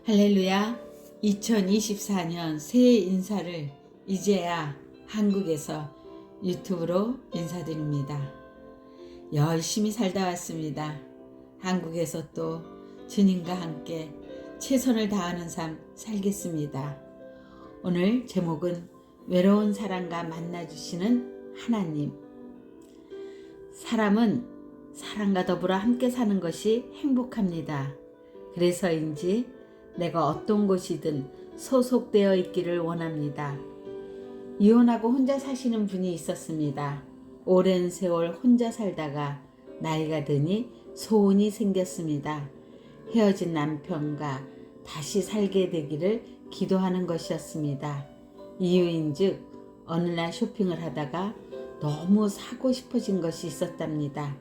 할렐루야. 2024년 새해 인사를 이제야 한국에서 유튜브로 인사드립니다. 열심히 살다 왔습니다. 한국에서 또 주님과 함께 최선을 다하는 삶 살겠습니다. 오늘 제목은 외로운 사람과 만나주시는 하나님. 사람은 사람과 더불어 함께 사는 것이 행복합니다. 그래서인지 내가 어떤 곳이든 소속되어 있기를 원합니다. 이혼하고 혼자 사시는 분이 있었습니다. 오랜 세월 혼자 살다가 나이가 드니 소원이 생겼습니다. 헤어진 남편과 다시 살게 되기를 기도하는 것이었습니다. 이유인즉 어느 날 쇼핑을 하다가 너무 사고 싶어진 것이 있었답니다.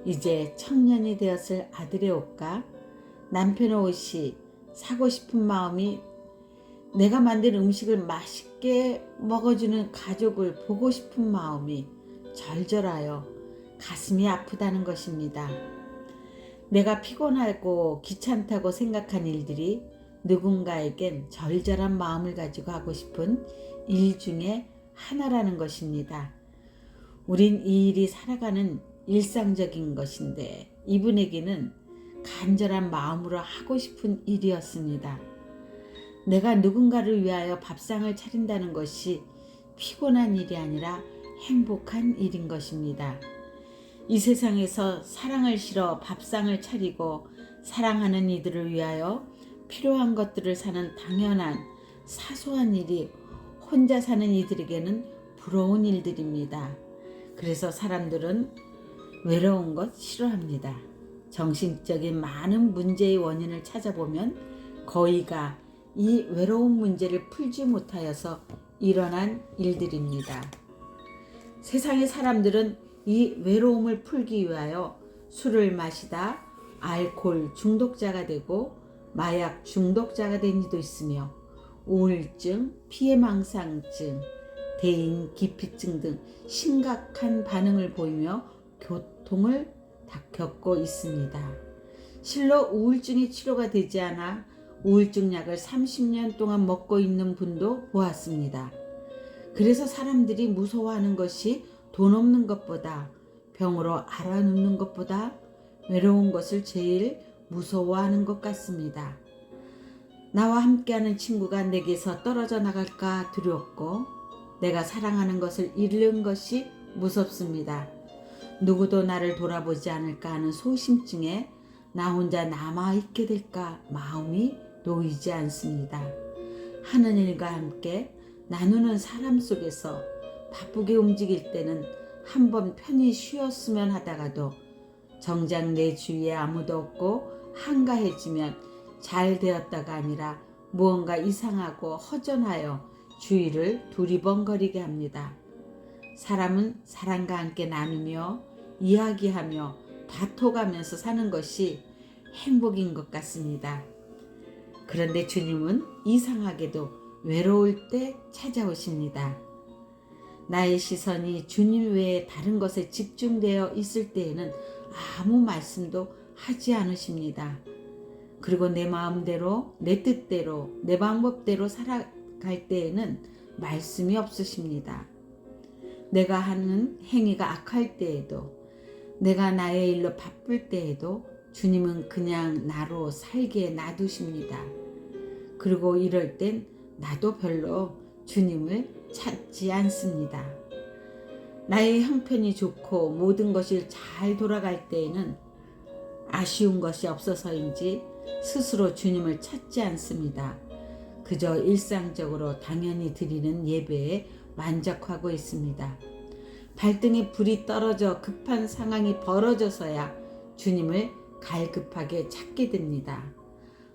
이제 청년이 되었을 아들의 옷과 남편의 옷이 사고 싶은 마음이, 내가 만든 음식을 맛있게 먹어주는 가족을 보고 싶은 마음이 절절하여 가슴이 아프다는 것입니다. 내가 피곤하고 귀찮다고 생각한 일들이 누군가에겐 절절한 마음을 가지고 하고 싶은 일 중에 하나라는 것입니다. 우린 이 일이 살아가는 일상적인 것인데 이분에게는 간절한 마음으로 하고 싶은 일이었습니다. 내가 누군가를 위하여 밥상을 차린다는 것이 피곤한 일이 아니라 행복한 일인 것입니다. 이 세상에서 사랑을 실어 밥상을 차리고 사랑하는 이들을 위하여 필요한 것들을 사는 당연한 사소한 일이 혼자 사는 이들에게는 부러운 일들입니다. 그래서 사람들은 외로운 것 싫어합니다. 정신적인 많은 문제의 원인을 찾아보면 거의가 이 외로운 문제를 풀지 못하여서 일어난 일들입니다. 세상의 사람들은 이 외로움을 풀기 위하여 술을 마시다 알코올 중독자가 되고 마약 중독자가 된 이도 있으며 우울증, 피해망상증, 대인기피증 등 심각한 반응을 보이며 고통을 겪고 있습니다. 실로 우울증이 치료가 되지 않아 우울증 약을 30년 동안 먹고 있는 분도 보았습니다. 그래서 사람들이 무서워하는 것이 돈 없는 것보다, 병으로 알아눕는 것보다 외로운 것을 제일 무서워하는 것 같습니다. 나와 함께하는 친구가 내게서 떨어져 나갈까 두렵고 내가 사랑하는 것을 잃는 것이 무섭습니다. 누구도 나를 돌아보지 않을까 하는 소심증에 나 혼자 남아있게 될까 마음이 놓이지 않습니다. 하는 일과 함께 나누는 사람 속에서 바쁘게 움직일 때는 한번 편히 쉬었으면 하다가도 정작 내 주위에 아무도 없고 한가해지면 잘 되었다가 아니라 무언가 이상하고 허전하여 주위를 두리번거리게 합니다. 사람은 사람과 함께 나누며 이야기하며 다퉈가면서 사는 것이 행복인 것 같습니다. 그런데 주님은 이상하게도 외로울 때 찾아오십니다. 나의 시선이 주님 외에 다른 것에 집중되어 있을 때에는 아무 말씀도 하지 않으십니다. 그리고 내 마음대로, 내 뜻대로, 내 방법대로 살아갈 때에는 말씀이 없으십니다. 내가 하는 행위가 악할 때에도, 내가 나의 일로 바쁠 때에도 주님은 그냥 나로 살게 놔두십니다. 그리고 이럴 땐 나도 별로 주님을 찾지 않습니다. 나의 형편이 좋고 모든 것이 잘 돌아갈 때에는 아쉬운 것이 없어서인지 스스로 주님을 찾지 않습니다. 그저 일상적으로 당연히 드리는 예배에 만족하고 있습니다. 발등에 불이 떨어져 급한 상황이 벌어져서야 주님을 갈급하게 찾게 됩니다.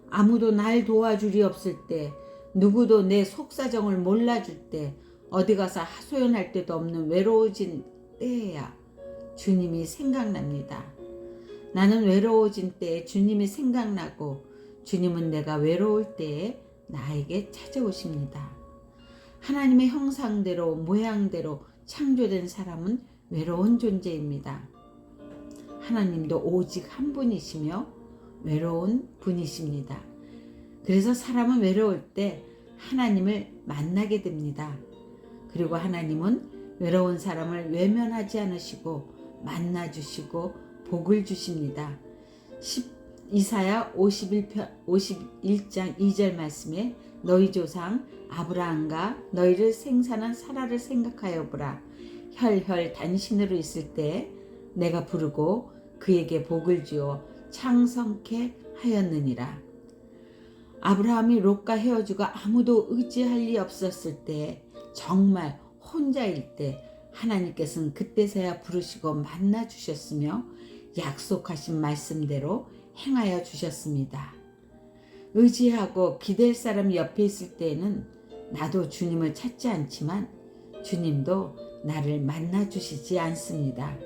아무도 날 도와줄이 없을 때, 누구도 내 속사정을 몰라줄 때, 어디 가서 하소연할 때도 없는 외로워진 때에야 주님이 생각납니다. 나는 외로워진 때에 주님이 생각나고 주님은 내가 외로울 때에 나에게 찾아오십니다. 하나님의 형상대로 모양대로 창조된 사람은 외로운 존재입니다. 하나님도 오직 한 분이시며 외로운 분이십니다. 그래서 사람은 외로울 때 하나님을 만나게 됩니다. 그리고 하나님은 외로운 사람을 외면하지 않으시고 만나주시고 복을 주십니다. 이사야 51장 2절 말씀에 너희 조상 아브라함과 너희를 생산한 사라를 생각하여 보라. 혈혈 단신으로 있을 때 내가 부르고 그에게 복을 주어 창성케 하였느니라. 아브라함이 롯과 헤어지고 아무도 의지할 리 없었을 때, 정말 혼자일 때 하나님께서는 그때서야 부르시고 만나 주셨으며 약속하신 말씀대로 행하여 주셨습니다. 의지하고 기댈 사람이 옆에 있을 때에는 나도 주님을 찾지 않지만 주님도 나를 만나 주시지 않습니다.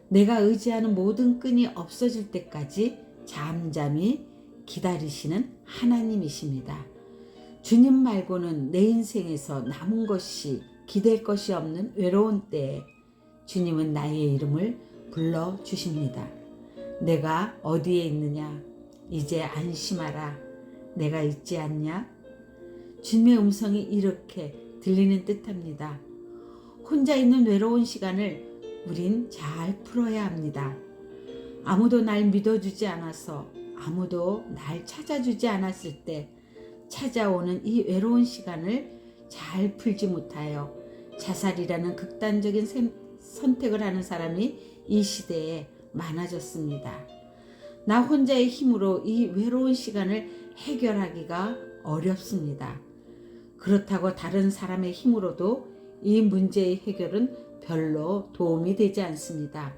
내가 의지하는 모든 끈이 없어질 때까지 잠잠히 기다리시는 하나님이십니다. 주님 말고는 내 인생에서 남은 것이 기댈 것이 없는 외로운 때에 주님은 나의 이름을 불러주십니다. 내가 어디에 있느냐? 이제 안심하라. 내가 있지 않냐? 주님의 음성이 이렇게 들리는 듯합니다. 혼자 있는 외로운 시간을 우린 잘 풀어야 합니다. 아무도 날 믿어주지 않아서, 아무도 날 찾아주지 않았을 때 찾아오는 이 외로운 시간을 잘 풀지 못하여 자살이라는 극단적인 선택을 하는 사람이 이 시대에 많아졌습니다. 나 혼자의 힘으로 이 외로운 시간을 해결하기가 어렵습니다. 그렇다고 다른 사람의 힘으로도 이 문제의 해결은 별로 도움이 되지 않습니다.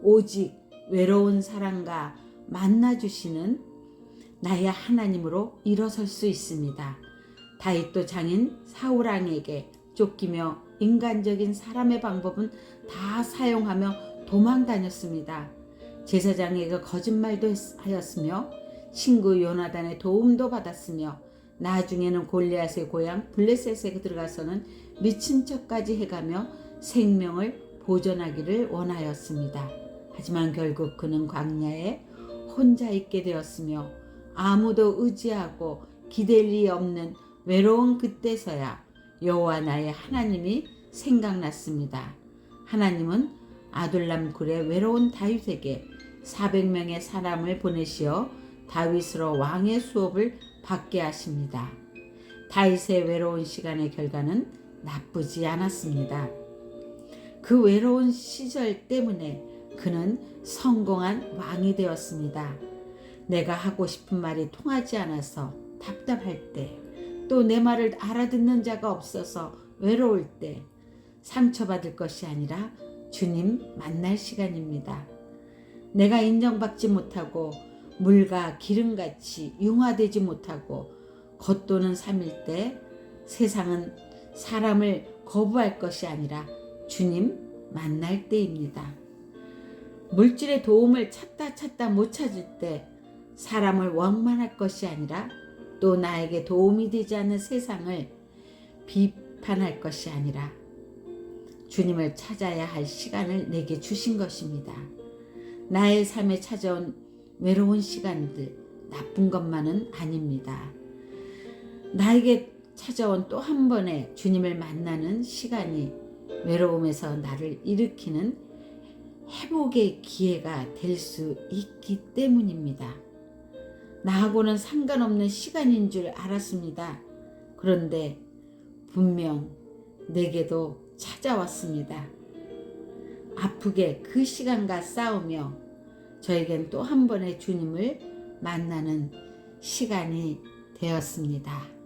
오직 외로운 사람과 만나주시는 나의 하나님으로 일어설 수 있습니다. 다윗도 장인 사울왕에게 쫓기며 인간적인 사람의 방법은 다 사용하며 도망 다녔습니다. 제사장에게 거짓말도 하였으며 친구 요나단의 도움도 받았으며 나중에는 골리앗의 고향 블레셋에 들어가서는 미친 척까지 해가며 생명을 보존하기를 원하였습니다. 하지만 결국 그는 광야에 혼자 있게 되었으며 아무도 의지하고 기댈 리 없는 외로운 그때서야 여호와 나의 하나님이 생각났습니다. 하나님은 아둘람 굴의 외로운 다윗에게 400명의 사람을 보내시어 다윗으로 왕의 수업을 받게 하십니다. 다윗의 외로운 시간의 결과는 나쁘지 않았습니다. 그 외로운 시절 때문에 그는 성공한 왕이 되었습니다. 내가 하고 싶은 말이 통하지 않아서 답답할 때, 또 내 말을 알아듣는 자가 없어서 외로울 때 상처받을 것이 아니라 주님 만날 시간입니다. 내가 인정받지 못하고 물과 기름같이 융화되지 못하고 겉도는 삶일 때 세상은 사람을 거부할 것이 아니라 주님 만날 때입니다. 물질의 도움을 찾다 못 찾을 때 사람을 원망할 것이 아니라, 또 나에게 도움이 되지 않는 세상을 비판할 것이 아니라 주님을 찾아야 할 시간을 내게 주신 것입니다. 나의 삶에 찾아온 외로운 시간들, 나쁜 것만은 아닙니다. 나에게 찾아온 또 한 번의 주님을 만나는 시간이 외로움에서 나를 일으키는 회복의 기회가 될 수 있기 때문입니다. 나하고는 상관없는 시간인 줄 알았습니다. 그런데 분명 내게도 찾아왔습니다. 아프게 그 시간과 싸우며 저에겐 또 한 번의 주님을 만나는 시간이 되었습니다.